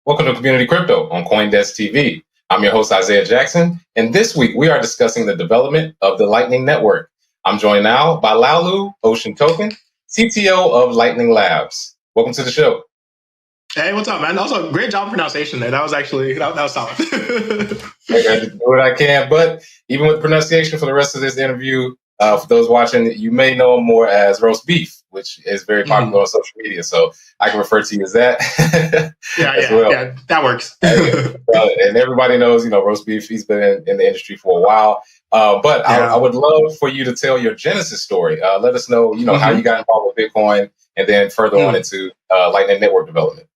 Welcome to Community Crypto on CoinDesk TV. I'm your host, Isaiah Jackson, and this week we are discussing the development of the Lightning Network. I'm joined now by Olaoluwa Osuntokun, CTO of Lightning Labs. Welcome to the show. Hey, what's up, man? Also, great job pronunciation there. That was actually, that was solid. I got to do what I can, but even with pronunciation for the rest of this interview, for those watching, you may know him more as Roasbeef, which is very popular on social media. So I can refer to you as that. Yeah, that works. And everybody knows, Roasbeef, he's been in the industry for a while. But I would love for you to tell your genesis story. Let us know, how you got involved with Bitcoin and then further on into Lightning Network development.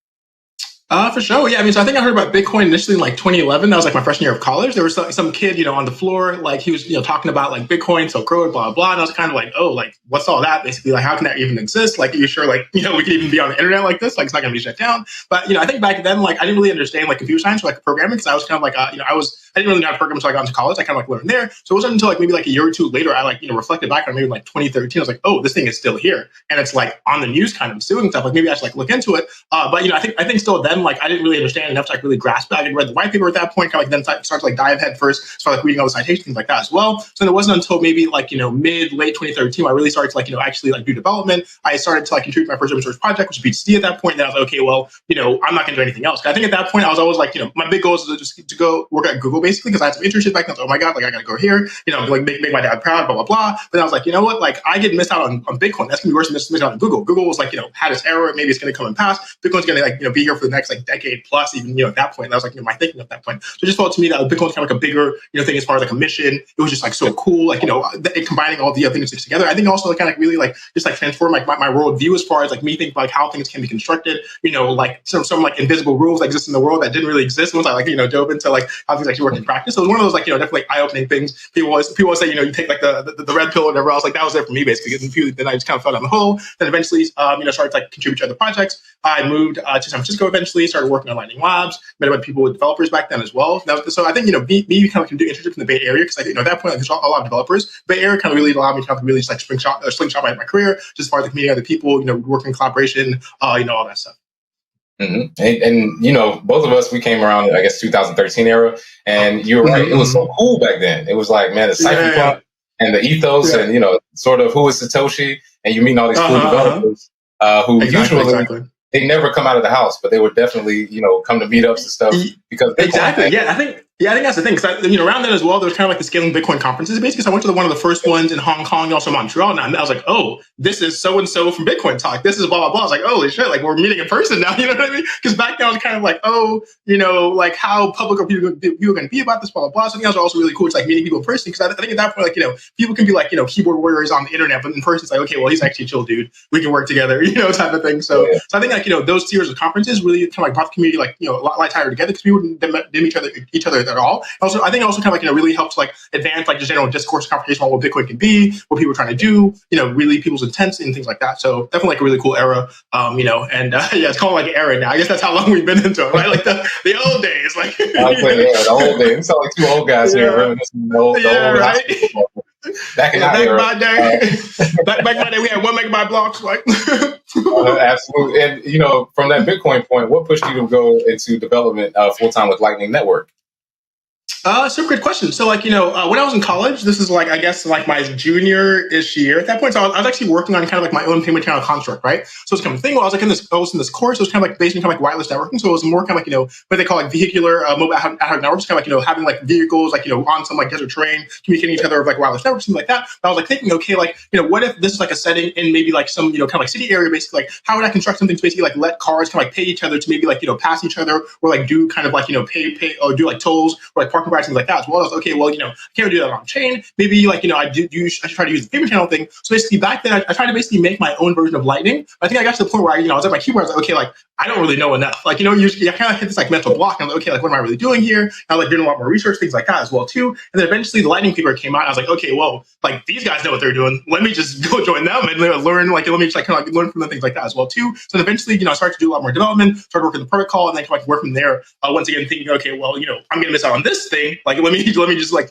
For sure. Yeah. I mean, so I think I heard about Bitcoin initially in 2011. That was my freshman year of college. There was some kid, on the floor, he was, talking about Bitcoin, Silk Road, blah, blah. And I was kind of what's all that? Basically, how can that even exist? Are you sure, we could even be on the internet like this? It's not going to be shut down. But, I think back then, I didn't really understand computer science or programming because I was kind of I didn't really know how to program until I got into college. I kind of learned there. So it wasn't until maybe a year or two later, I reflected back on maybe 2013. I was like, oh, this thing is still here. And it's on the news kind of doing stuff. Maybe I should look into it. But, I think still then, I didn't really understand enough to really grasp it. I read the white paper at that point, then start to dive head first, start reading all the citations, things like that as well. So it wasn't until maybe late 2013 I really started to actually do development. I started to contribute to my first open source project, which was PhD at that point. And then I was okay, well, I'm not going to do anything else. I think at that point I was always my big goal was just to go work at Google basically because I had some internships back then. I was, oh my god, I got to go here, make my dad proud, blah blah blah. But then I was like, you know what, I get missed out on Bitcoin. That's gonna be worse than missed out on Google. Google was had its error, maybe it's gonna come and pass. Bitcoin's gonna be here for the next decade plus, even at that point. And that was my thinking at that point. So it just felt to me that Bitcoin's kind of a bigger thing as far as a mission. It was just so cool, combining all the other things together. I think also kind of really just transform my worldview as far as me think how things can be constructed. Some invisible rules that exist in the world that didn't really exist once I dove into how things actually work in practice. So it was one of those definitely eye-opening things. People always say you take the red pill or whatever else. That was there for me basically. Then I just kind of fell down the hole. Then eventually started to contribute to other projects. I moved to San Francisco eventually. Started working on Lightning Labs. Met a bunch of people with developers back then as well. So I think me kind of do internships in the Bay Area because I think at that point there's a lot of developers. Bay Area kind of really allowed me to really just slingshot my career, just as far as meeting other people, working in collaboration, all that stuff. Mm-hmm. And both of us, we came around, I guess, 2013 era, and you're right. It was so cool back then. It was man, the cypherpunk and the ethos, and sort of who is Satoshi, and you meet all these cool developers who usually they never come out of the house, but they would definitely come to meetups and stuff because Bitcoin, I think that's the thing. Because around then as well, there was kind of the Scaling Bitcoin conferences basically. So I went to one of the first ones in Hong Kong and also Montreal. And I was like, oh, this is so and so from Bitcoin Talk. This is blah blah blah. I was like, holy shit, we're meeting in person now. You know what I mean? Because back then I was kind of how public are people going to be about this blah blah blah. So I think that was also really cool. It's meeting people in person because I think at that point people can be keyboard warriors on the internet, but in person it's okay, well, he's actually a chill dude. We can work together, type of thing. So I think those tiers of conferences really kind of brought the community a lot tighter together because people didn't each other at all. Also, I think it also kind of really helps advance the general discourse conversation on what Bitcoin can be, what people are trying to do, really people's intents and things like that. So definitely a really cool era, it's called era now. I guess that's how long we've been into it, right? The old days, the old days. We sound like two old guys here reminiscing the old right? Back in my day, back in my day, we had 1 megabyte blocks, absolutely. And from that Bitcoin point, what pushed you to go into development full time with Lightning Network? So great question. So when I was in college, this is I guess my junior-ish year at that point. So I was actually working on kind of my own payment channel construct, right? So it's kind of a thing. Well, I was in this course. It was kind of based on kind of wireless networking. So it was more kind of what they call vehicular mobile ad hoc networks, kind of having vehicles on some desert terrain communicating each other with wireless networks, things like that. But I was thinking, okay, what if this is a setting in maybe some kind of city area, basically how would I construct something to basically let cars kind of pay each other to maybe pass each other or do kind of pay or do tolls or parking rights, things like that as well. I was okay, well, I can't do that on chain. Maybe I should try to use the payment channel thing. So basically back then I tried to basically make my own version of Lightning. I think I got to the point where I was at my keyboard. I was okay, I don't really know enough. You kind of hit this mental block. And I was okay, what am I really doing here? I was doing a lot more research, things like that as well too. And then eventually the Lightning paper came out. And I was like, okay, well, these guys know what they're doing. Let me just go join them and learn. Let me just kind of learn from them, things like that as well too. So then eventually, I started to do a lot more development, started working the protocol, and then work from there. Once again, thinking, okay, well, I'm gonna miss out on this thing. Let me just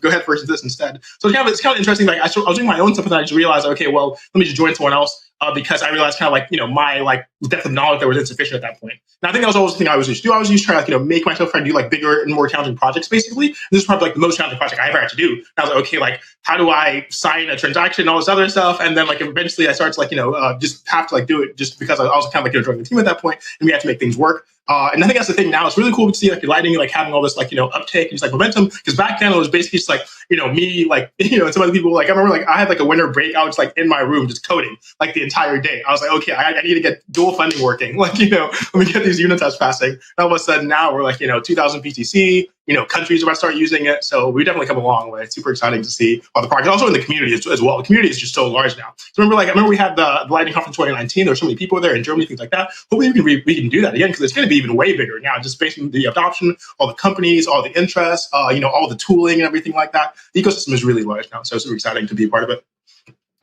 go ahead first this instead. So it's kind of interesting. I was doing my own stuff, and I just realized, okay, well, let me just join someone else. because I realized kind of like, my like depth of knowledge that was insufficient at that point. And I think that was always the thing I was used to do. I was used to try to like, make myself try to do like bigger and more challenging projects, basically. And this is probably like the most challenging project I ever had to do. And I was like, okay, like how do I sign a transaction and all this other stuff? And then like eventually I started to like, just have to like do it just because I was kind of like joining the team at that point, and we had to make things work. And I think that's the thing now. It's really cool to see like Lightning like having all this like, uptake and just like momentum. Because back then it was basically just like, me, like, and some other people, like I remember like I had like a winter break. I was like in my room just coding like the entire day. I was like, okay, I need to get dual funding working. Like, let me get these unit tests passing. And all of a sudden now we're like, 2000 BTC, countries are about to start using it. So we definitely come a long way. It's super exciting to see all the progress. Also in the community as well. The community is just so large now. So I remember we had the Lightning Conference 2019. There were so many people there in Germany, things like that. Hopefully we can do that again, because it's going to be even way bigger now, just based on the adoption, all the companies, all the interests, all the tooling and everything like that. The ecosystem is really large now. So it's super exciting to be a part of it.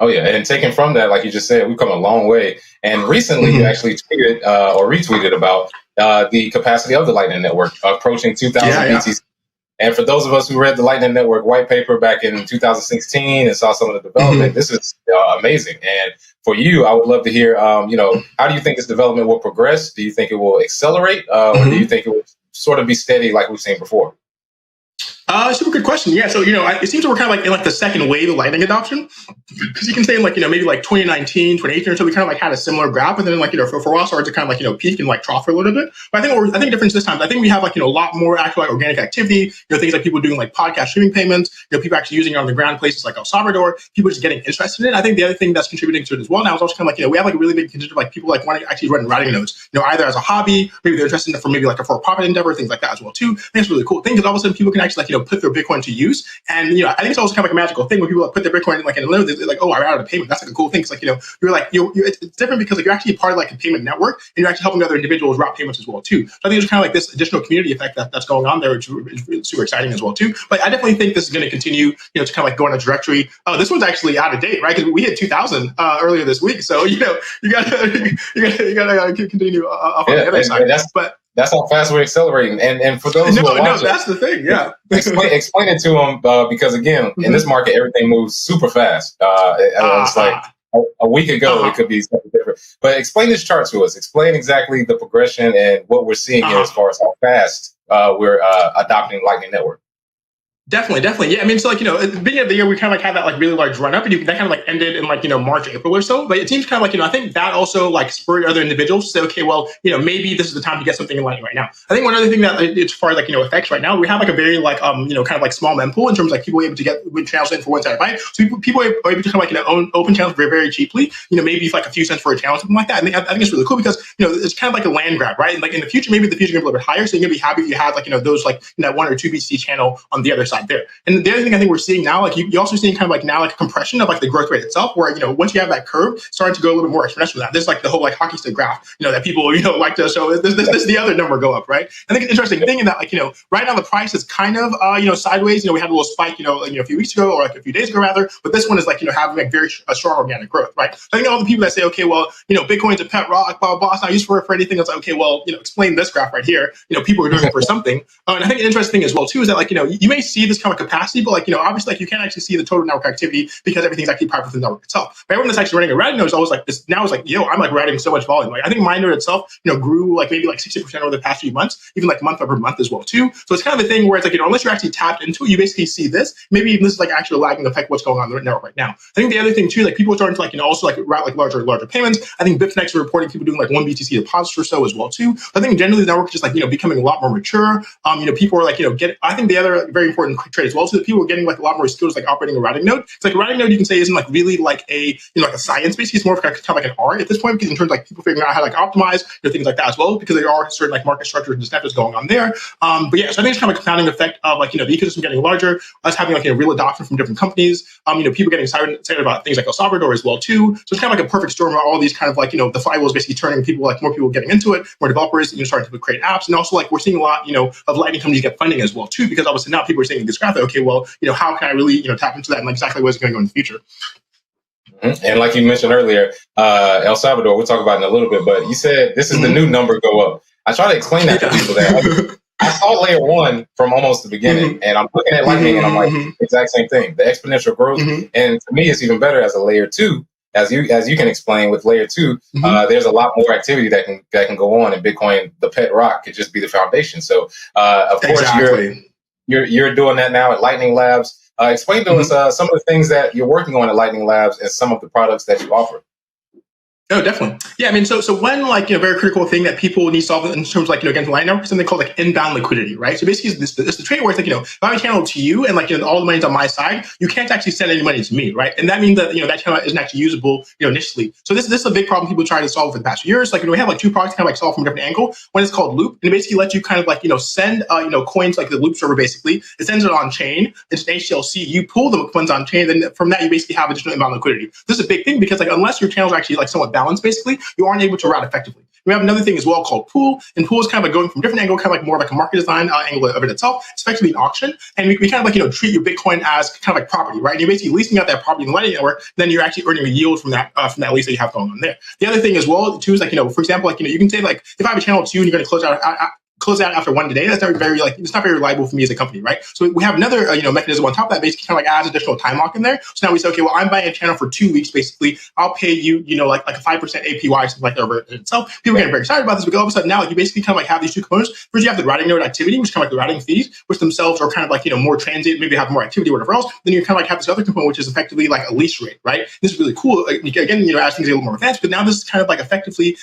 Oh, yeah. And taking from that, like you just said, we've come a long way. And recently you actually tweeted or retweeted about the capacity of the Lightning Network approaching 2,000 BTC. And for those of us who read the Lightning Network white paper back in 2016 and saw some of the development, this is amazing. And for you, I would love to hear, how do you think this development will progress? Do you think it will accelerate or do you think it will sort of be steady like we've seen before? Super good question. Yeah, so it seems that we're kind of like in like the second wave of Lightning adoption, because you can say in like maybe like 2019, 2018 or so, we kind of like had a similar graph, and then like for a while started to kind of like peak and like trough for a little bit. But I think the difference this time, I think we have like a lot more actual like organic activity. Things like people doing like podcast streaming payments. People actually using it on the ground, places like El Salvador. People just getting interested in it. I think the other thing that's contributing to it as well now is also kind of like we have like a really big contingent of like people like wanting to actually run routing nodes. Either as a hobby, maybe they're interested in it for maybe like a for-profit endeavor, things like that as well too. I think it's a really cool thing, because all of a sudden people can actually like put their Bitcoin to use. And I think it's also kind of like a magical thing when people like put their Bitcoin in like in a node. They're like, oh, I routed a payment. That's like a cool thing. It's like you're like it's different because like you're actually part of like a payment network, and you're actually helping other individuals route payments as well too. So I think there's kind of like this additional community effect that's going on there, which is really super exciting as well too. But I definitely think this is going to continue, to kind of like go on a trajectory. Oh, this one's actually out of date, right? Because we hit 2000 earlier this week, so you gotta continue off on the other side. That's how fast we're accelerating. And for those who are watching, that's the thing. Yeah, explain it to them because again, in this market, everything moves super fast. It's like a week ago, it could be something different. But explain this chart to us. Explain exactly the progression and what we're seeing here as far as how fast we're adopting Lightning Network. Definitely. Yeah. I mean, so like, at the beginning of the year, we kind of like had that like really large run up, and that kind of like ended in like, March, April or so. But it seems kind of like, I think that also like spurred other individuals to say, okay, well, maybe this is the time to get something in Lightning right now. I think one other thing that as far as like, effects right now, we have like a very like, kind of like small mempool in terms of like people able to get channels in for 1 cent a byte. So people are able to kind of like, own open channels very, very cheaply, maybe like a few cents for a channel, something like that. And I think it's really cool because, it's kind of like a land grab, right? And like in the future, maybe the future is going to be a little bit higher. So you're going to be happy if you have like, those like, 1 or 2 BTC channel on the other side there. And the other thing I think we're seeing now, like you're also seeing kind of like now like a compression of like the growth rate itself, where once you have that curve starting to go a little bit more exponential. That there's like the whole like hockey stick graph, that people like to show. This the other number go up, right? I think it's interesting thing in that like right now the price is kind of sideways. We had a little spike a few weeks ago, or like a few days ago rather, but this one is like having like very strong organic growth, right? So I think all the people that say, okay, well Bitcoin's a pet rock, blah blah blah, it's not used for anything. It's like, okay, well explain this graph right here. People are doing it for something. And I think an interesting thing as well too is that like you may see this kind of capacity, but like obviously like you can't actually see the total network activity because everything's actually private within the network itself. But everyone that's actually running a routing node is always like this. Now it's like, I'm like routing so much volume. Like I think my node itself, grew like maybe like 60% over the past few months, even like month over month as well too. So it's kind of a thing where it's like, unless you're actually tapped into it, you basically see this. Maybe even this is like actually a lagging effect what's going on in the network right now. I think the other thing too, like people are starting to like, also like route like larger payments. I think Bitfinex are reporting people doing like 1 BTC deposits or so as well too. I think generally the network is just like, becoming a lot more mature. People are like, I think the other very important trade as well, so that people are getting like a lot more skills like operating a routing node. It's like a routing node you can say isn't like really like a like a science basically. It's more of kind of like an art at this point, because in terms of like people figuring out how to like optimize things like that as well, because there are certain like market structures and incentives going on there. But yeah, so I think it's kind of a compounding effect of like the ecosystem getting larger, us having like real adoption from different companies. People getting excited about things like El Salvador as well too. So it's kind of like a perfect storm where all these kind of like the flywheel is basically turning, people like more people getting into it, more developers starting to create apps, and also like we're seeing a lot of Lightning companies get funding as well too, because obviously now people are saying this graph that, okay, well how can I really tap into that and like exactly what's going to go in the future. And like you mentioned earlier, El Salvador, we'll talk about in a little bit, but you said this is the new number go up. I try to explain that to people that I saw layer 1 from almost the beginning, and I'm looking at Lightning and I'm like, exact same thing, the exponential growth. And to me, it's even better as a layer 2 as you can explain with layer 2, there's a lot more activity that can go on in Bitcoin. The pet rock could just be the foundation. So of course you're doing that now at Lightning Labs. Explain to us some of the things that you're working on at Lightning Labs and some of the products that you offer. Oh, definitely. Yeah, I mean, so one very critical thing that people need to solve in terms of against the Lightning Network is something called inbound liquidity, right? So basically, it's the trade where it's if I channel to you and all the money's on my side, you can't actually send any money to me, right? And that means that that channel isn't actually usable, initially. So this is a big problem people try to solve for the past few years. We have two products solve from a different angle. One is called Loop, and it basically lets you send coins the Loop server basically. It sends it on chain. It's an HTLC. You pull the funds on chain, then from that you basically have additional inbound liquidity. This is a big thing because unless your channels are actually somewhat balanced, basically, you aren't able to route effectively. We have another thing as well called Pool, and Pool is going from a different angle, more like a market design angle of it itself. It's effectively an auction, and we treat your Bitcoin as property, right? And you're basically leasing out that property in the Lightning Network, then you're actually earning a yield from that lease that you have going on there. The other thing as well too is for example, you can say if I have a channel to you and you're going to close out after 1 day, that's not very it's not very reliable for me as a company, right? So we have another mechanism on top of that, basically adds additional time lock in there. So now we say, okay, well, I'm buying a channel for 2 weeks, basically. I'll pay you, like a 5% APY, something like that over itself. People are getting very excited about this because all of a sudden now, you basically have these two components. First, you have the routing node activity, which is the routing fees, which themselves are more transient, maybe have more activity or whatever else. Then you have this other component, which is effectively a lease rate, right? This is really cool. Again, as things get a little more advanced, but now this is effectively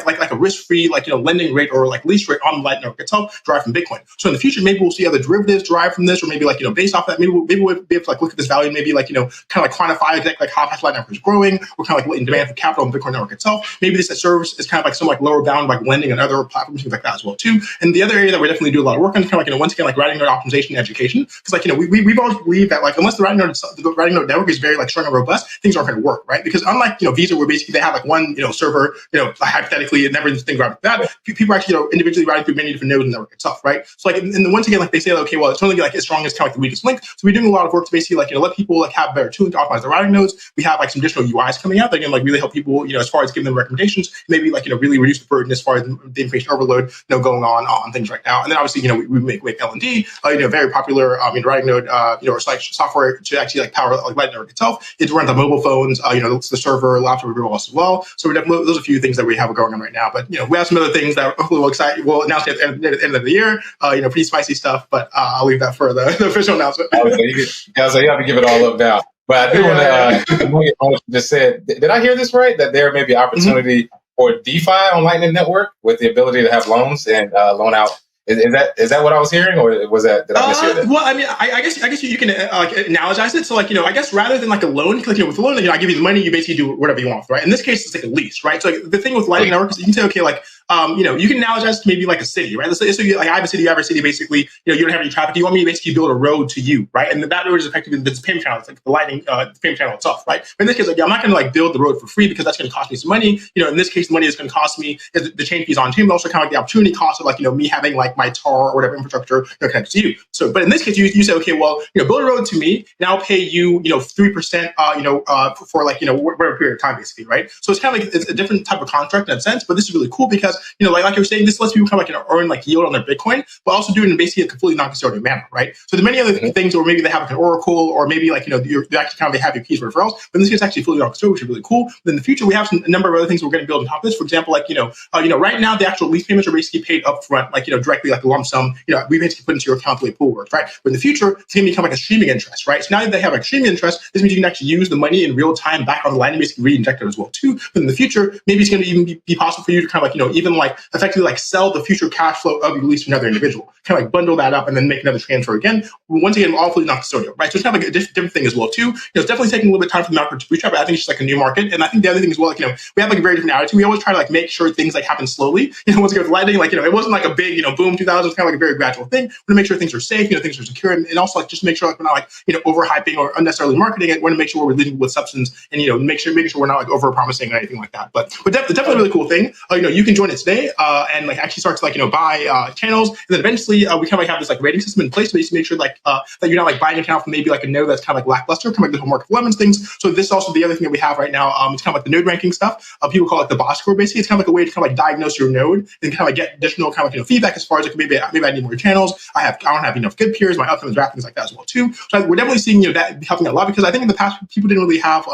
like a risk-free, lending rate or lease rate on the Lightning Network itself, from Bitcoin. So in the future, maybe we'll see other derivatives derived from this, or maybe based off that, maybe we'll be able to look at this value and maybe quantify exactly how fast Lightning Network is growing, or what in demand for capital in the Bitcoin network itself. Maybe this serves as some lower bound lending and other platforms, things like that as well too. And the other area that we definitely do a lot of work on is once again routing node optimization and education, because we've always believed that unless the routing node network is very strong and robust, things aren't going to work, right? Because unlike Visa, where basically they have one server, hypothetically, and never think about that, people are actually individually routing through many different nodes in the network itself, right? So and once again, they say, okay, well, it's only as strong as the weakest link. So we're doing a lot of work to basically let people have better tooling to optimize the routing nodes. We have some additional UIs coming out that can really help people, as far as giving them recommendations, maybe really reduce the burden as far as the information overload going on things right now. And then obviously, we make LND, very popular routing node, or software to actually power Lightning Network itself. It runs on mobile phones, the server, laptop, everywhere else as well. So we're definitely, those are a few things that we have going on right now. But we have some other things that hopefully we'll announce at the end of the year. Pretty spicy stuff, but I'll leave that for the official announcement. So you have to give it all up now. But I do want to just said, did I hear this right? That there may be opportunity for DeFi on Lightning Network with the ability to have loans and loan out. Is that what I was hearing, or was that, did I mishear that? Well, I mean, I guess you can analogize it. So I guess rather than a loan, with a loan, I give you the money, you basically do whatever you want, right? In this case, it's a lease, right? So the thing with Lightning Network is you can say, okay, you can analogize to maybe a city, right? So I have a city, you have a city, basically, you don't have any traffic. You want me to basically build a road to you, right? And that road is effectively this payment channel. It's the Lightning payment channel itself, right? But in this case, I'm not going to build the road for free because that's going to cost me some money. In this case, the money is going to cost me is the chain fees on chain, but also the opportunity cost of me having my TAR or whatever infrastructure connected to you. So, but in this case, you say, okay, well, build a road to me, and I'll pay you, 3%, for whatever period of time, basically, right? So it's it's a different type of contract in that sense, but this is really cool because, like you're saying, this lets people earn yield on their Bitcoin, but also do it in basically a completely non-custodial manner, right? So there's many other things where maybe they have an Oracle, or maybe they actually they have your keys or whatever else, but in this case, actually fully non-custodial, which is really cool. But in the future, we have a number of other things we're going to build on top of this. For example, right now, the actual lease payments are basically paid up front, directly, a lump sum, we basically put into your account the way Pool works, right? But in the future, it's going to become a streaming interest, right? So now that they have streaming interest, this means you can actually use the money in real time back on the Lightning, basically re-inject it as well too. But in the future, maybe it's going to even be possible for you to even effectively sell the future cash flow of your lease to another individual, bundle that up and then make another transfer again. Once again, all fully non-custodial, right? So it's a different thing as well too. It's definitely taking a little bit of time for the market to bootstrap, but I think it's just a new market. And I think the other thing as well, we have a very different attitude. We always try to make sure things happen slowly. Once again with Lightning, it wasn't a big, boom 2000. It's a very gradual thing. We want to make sure things are safe, things are secure, and also just make sure we're not overhyping or unnecessarily marketing it. We want to make sure we're leading with substance, and making sure we're not over promising or anything like that. But definitely a really cool thing. You can join it today and actually start to buy channels, and then eventually we have this rating system in place to basically make sure that you're not buying an account from maybe a node that's lackluster, the whole market lemons things. So this is also the other thing that we have right now. It's the node ranking stuff. People call it the boss score. Basically, it's a way to diagnose your node and get additional feedback as far as maybe I need more channels. I don't have enough good peers. My uptime is rapid, things like that as well too. So we're definitely seeing that helping a lot, because I think in the past people didn't really have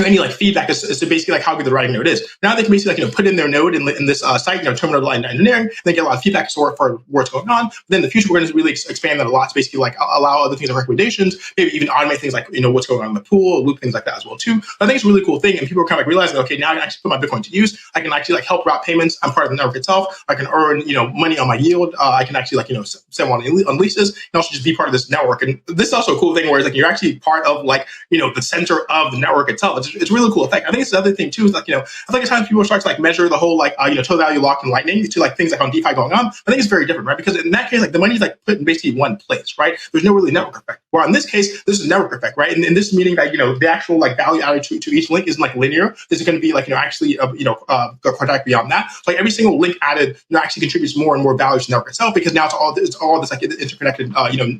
any like feedback as to basically like how good the writing node is. Now they can basically like put in their node in this site, terminal line engineering, and they get a lot of feedback for what's going on. But then in the future, we're going to really expand that a lot to basically like allow other things like recommendations, maybe even automate things like what's going on in the pool, loop things like that as well too. I think it's a really cool thing, and people are kind of like realizing, okay, now I can actually put my Bitcoin to use. I can actually like help route payments. I'm part of the network itself. I can earn money on my yield. I can actually like send one on leases, and also just be part of this network. And this is also a cool thing where it's like you're actually part of like the center of the network itself. It's a really cool effect. I think it's the other thing too is like I think at times people start to like measure the whole like total value locked in Lightning to like things like on DeFi going on. I think it's very different, right? Because in that case, like the money's like put in basically one place, right? There's no really network effect. Where in this case, this is a network effect, right? And this meaning that the actual like value added to each link isn't like linear. There's going to be like actually contact beyond that. So like every single link added actually contributes more and more value to the network itself, because now it's all this like interconnected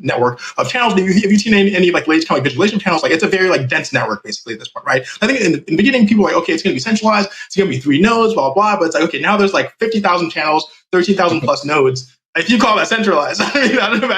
network of channels. If you've seen any like latest kind of visualization channels, like it's a very like dense network basically at this point, right? I think in the beginning people were like, okay, it's going to be centralized, it's going to be 3 nodes, blah blah blah. But it's like, okay, now there's like 50,000 channels, 13,000 plus nodes. If you call that centralized, I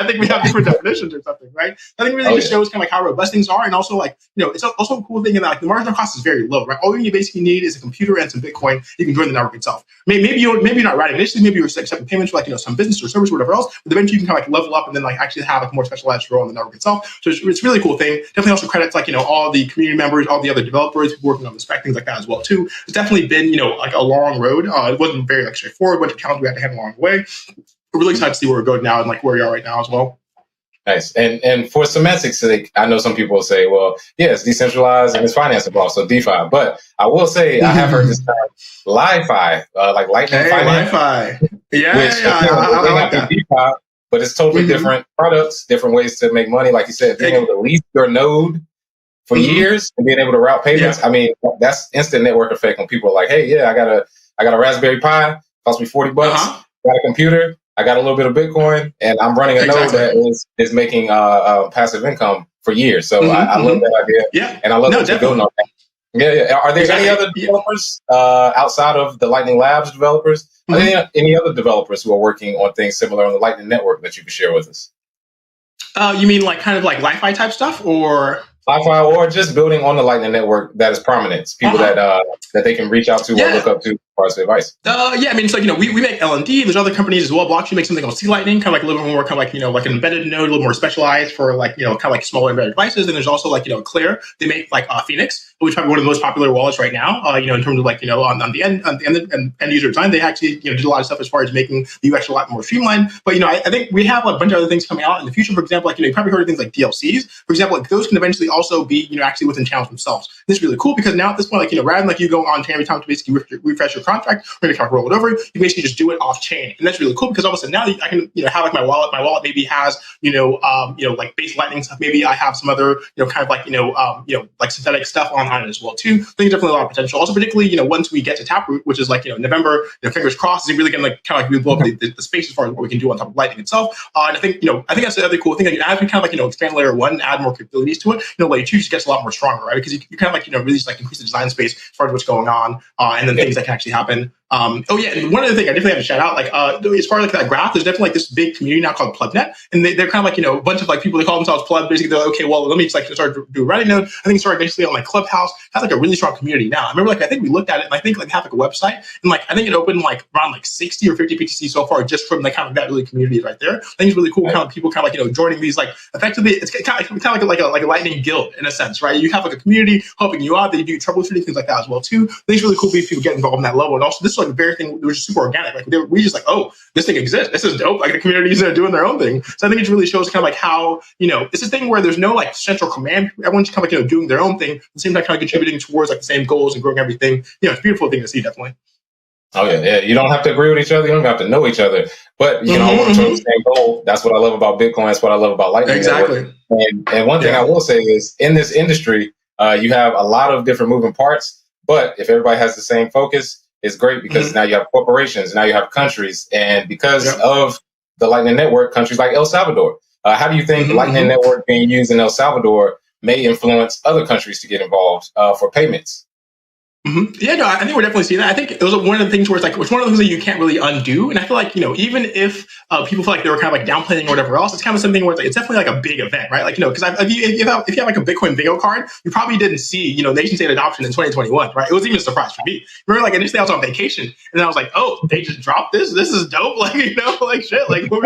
think we have different definitions or something, right? I think it really just shows kind of like how robust things are, and also like it's also a cool thing in that like the marginal cost is very low, right? All you basically need is a computer and some Bitcoin. You can join the network itself. Maybe you're not writing initially. Maybe you're accepting payments for like some business or service or whatever else. But eventually you can kind of like level up and then like actually have like a more specialized role in the network itself. So it's a really cool thing. Definitely also credits like all the community members, all the other developers who are working on the spec, things like that as well too. It's definitely been like a long road. It wasn't very like straightforward. A bunch of challenges we had to handle along the way. We're really excited to see where we're going now and like where we are right now as well. Nice. And for semantics sake, I know some people will say, well, yeah, it's decentralized and it's financeable, so DeFi. But I will say I have heard this term LiFi, like Lightning Finance. LiFi. Yeah, I like that. DeFi, but it's totally different products, different ways to make money. Like you said, being able to lease your node for years and being able to route payments. Yeah. I mean, that's instant network effect when people are like, hey, yeah, I got a Raspberry Pi, cost me $40. Got a computer, I got a little bit of Bitcoin, and I'm running a node that is making passive income for years. So I love that idea. Yeah. And I love that you're building on that. Yeah. Are there any other developers outside of the Lightning Labs developers? Are there any other developers who are working on things similar on the Lightning Network that you can share with us? You mean like kind of like LiFi type stuff, or? LiFi, or just building on the Lightning Network that is prominent, people that they can reach out to or look up to for advice. I mean, it's like, we make LND. There's other companies as well. Blockchain makes something called C Lightning, kind of like a little bit more kind of like, like an embedded node, a little more specialized for like, kind of like smaller embedded devices. And there's also like, Clear. They make like Phoenix, which is probably one of the most popular wallets right now, in terms of like, on the end user design. They actually, did a lot of stuff as far as making the UX a lot more streamlined. But, I think we have a bunch of other things coming out in the future. For example, like, you probably heard of things like DLCs. For example, like those can eventually also be, actually within channels themselves. This is really cool because now at this point, like, rather than like you go on chain every time to basically refresh your contract or to kind of roll it over, you basically just do it off chain. And that's really cool because all of a sudden now I can, have like my wallet. My wallet maybe has, like base Lightning stuff. Maybe I have some other, kind of like, like synthetic stuff on it as well too. I think there's definitely a lot of potential. Also, particularly, once we get to Taproot, which is like, November, fingers crossed, is really going to like kind of like blow up the space as far as what we can do on top of Lightning itself. And I think, that's the other cool thing. Like, as we kind of like, expand layer 1, add more capabilities to it, layer 2 just gets a lot more stronger, right? Because you kind of like, really just like increase the design space as far as what's going on, and then things that can actually happen. And one other thing I definitely have to shout out, like, as far as like that graph, there's definitely like this big community now called PlebNet, and they're kind of like, a bunch of like people, they call themselves Pleb. Basically, they're like, okay, well, let me just like start to do a writing node. I think it started basically on like Clubhouse, has like a really strong community now. I remember, like, I think we looked at it, and I think like they have like a website, and like I think it opened like around like 60 or 50 BTC so far just from like kind of that really community right there. I think it's really cool, kind of people kind of like joining these, like, effectively it's kind of like a Lightning guild in a sense, right? You have like a community helping you out. They do troubleshooting, things like that as well too. I think it's really cool people get involved in that level, and also this is like the very thing which is super organic. Like we just like, oh, this thing exists. This is dope. Like the communities are doing their own thing. So I think it really shows kind of like how, it's a thing where there's no like central command. Everyone's kind of like, doing their own thing, at the same time kind of contributing towards like the same goals and growing everything. It's a beautiful thing to see, definitely. Oh yeah. You don't have to agree with each other. You don't have to know each other, but you know, work towards the same goal. That's what I love about Bitcoin. That's what I love about Lightning. Exactly. And one thing I will say is, in this industry, you have a lot of different moving parts, but if everybody has the same focus, it's great because now you have corporations, now you have countries, and because of the Lightning Network, countries like El Salvador. How do you think Lightning Network being used in El Salvador may influence other countries to get involved for payments? Yeah, no, I think we're definitely seeing that. I think it was one of the things where it's one of the things that you can't really undo. And I feel like, even if people feel like they were kind of like downplaying or whatever else, it's kind of something where it's definitely like a big event, right? Like, because if you have like a Bitcoin bingo card, you probably didn't see, nation state adoption in 2021, right? It was even a surprise for me. Remember, like initially I was on vacation and then I was like, oh, they just dropped this. This is dope. Like, like shit, like we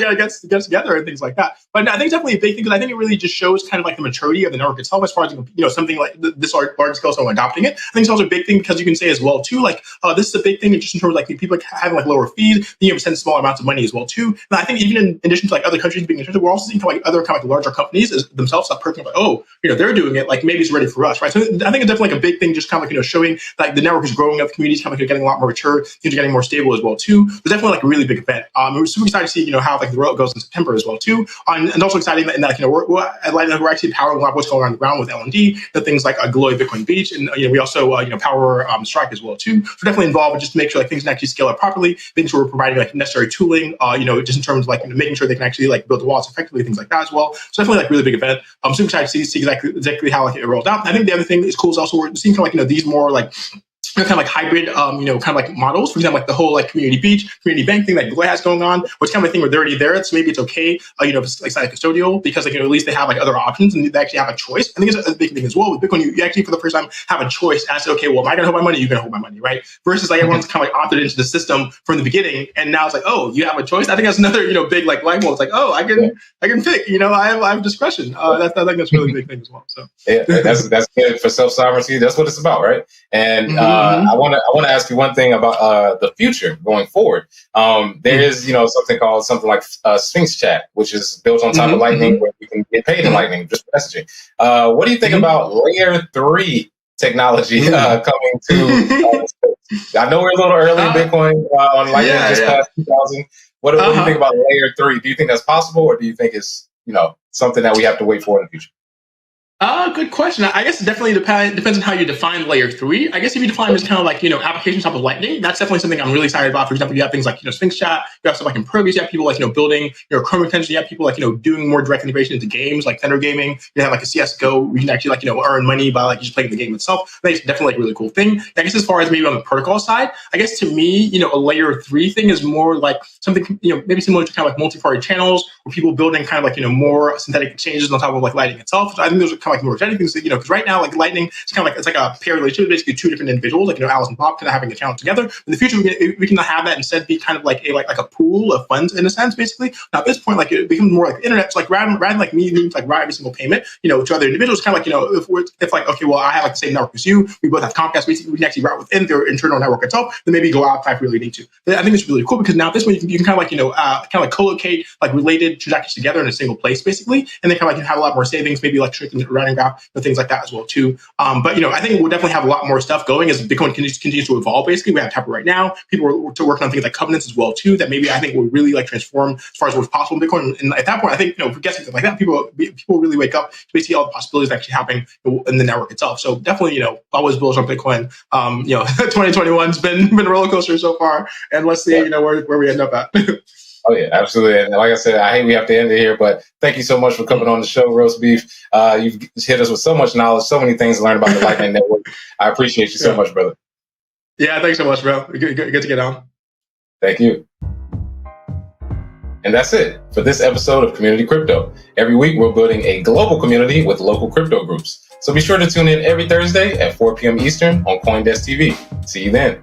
gotta get together and things like that. But no, I think it's definitely a big thing because I think it really just shows kind of like the maturity of the network itself as far as, something like this large scale someone adopting it. I think it's also a big thing because you can say as well too, like this is a big thing just in terms of like people having like lower fees, being able to send small amounts of money as well too. And I think even in addition to like other countries being interested, we're also seeing kind of like other kind of like larger companies themselves start perking up, like, oh, they're doing it, like maybe it's ready for us, right? So I think it's definitely like a big thing, just kind of like showing like the network is growing up, the communities kind of like getting a lot more mature, things are getting more stable as well too. It's definitely like a really big event. We're super excited to see how like the road goes in September as well too, and also exciting that we're at Lightning, we're actually powering a lot of what's going on the ground with LND, the things like Glowy Bitcoin Beach, and we also power Strike as well too. So we're definitely involved just to make sure like things can actually scale up properly, making sure we're providing like necessary tooling, just in terms of like making sure they can actually like build the wallets effectively, things like that as well. So definitely like really big event. I'm super excited to see exactly how like it rolls out. I think the other thing is cool is also we're seeing kind of like these more like kind of like hybrid, kind of like models. For example, like the whole like community beach, community bank thing that Glowy has going on, which kind of a thing where they're already there. So maybe it's okay, if it's like side custodial because like at least they have like other options and they actually have a choice. I think it's a big thing as well with Bitcoin. You actually for the first time have a choice as to okay, well, am I going to hold my money? You're going to hold my money, right? Versus like everyone's kind of like opted into the system from the beginning, and now it's like, oh, you have a choice. I think that's another big like light bulb. It's like, oh, I can pick. I have discretion. I think that's really a big thing as well. So yeah, that's good for self sovereignty. That's what it's about, right? And I want to ask you one thing about the future going forward. There is, something like Sphinx Chat, which is built on top of Lightning, where you can get paid in Lightning just for messaging. What do you think about Layer 3 technology coming to? I know we're a little early in Bitcoin on Lightning, past 2000. What do you think about Layer 3? Do you think that's possible, or do you think it's something that we have to wait for in the future? Good question. I guess it definitely depends on how you define layer 3. I guess if you define it as kind of like, applications on top of Lightning, that's definitely something I'm really excited about. For example, you have things like, Sphinx Chat, you have stuff like Impervious, you have people like, building, Chrome extensions, you have people like, doing more direct integration into games like Thunder Gaming. You have like a CSGO where you can actually like, earn money by like just playing the game itself. I think it's definitely like a really cool thing. I guess as far as maybe on the protocol side, I guess to me, a layer 3 thing is more like something, maybe similar to kind of like multi-party channels where people building kind of like, more synthetic exchanges on top of like Lightning itself. So I think those are kind of like more genetic things, because right now, like Lightning, it's kind of like, it's like a pair relationship, basically two different individuals, like, Alice and Bob kind of having a channel together. In the future, we can have that instead be kind of like a pool of funds in a sense, basically. Now, at this point, like, it becomes more like the internet. So like rather than like me needing to like write every single payment, to other individuals, kind of like, if like, okay, well, I have like the same network as you, we both have Comcast, basically, we can actually route within their internal network itself, then maybe go outside if we really need to. But I think it's really cool because now at this point, you can kind of like, kind of like co-locate like related transactions together in a single place, basically. And then kind of like you have a lot more savings, maybe like shrinking the routing graph and things like that as well too. But I think we'll definitely have a lot more stuff going as Bitcoin continues to evolve. Basically, we have Tapper right now. People are working on things like covenants as well too. That maybe I think will really like transform as far as what's possible in Bitcoin. And at that point, I think if we get something like that, people really wake up to basically all the possibilities actually happening in the network itself. So definitely, always bullish on Bitcoin. 2021's been a roller coaster so far, and let's see, where we end up at. Oh, yeah, absolutely. And like I said, I hate we have to end it here, but thank you so much for coming on the show, Roastbeef. You've hit us with so much knowledge, so many things to learn about the Lightning Network. I appreciate you so much, brother. Yeah, thanks so much, bro. Good to get on. Thank you. And that's it for this episode of Community Crypto. Every week, we're building a global community with local crypto groups. So be sure to tune in every Thursday at 4 p.m. Eastern on CoinDesk TV. See you then.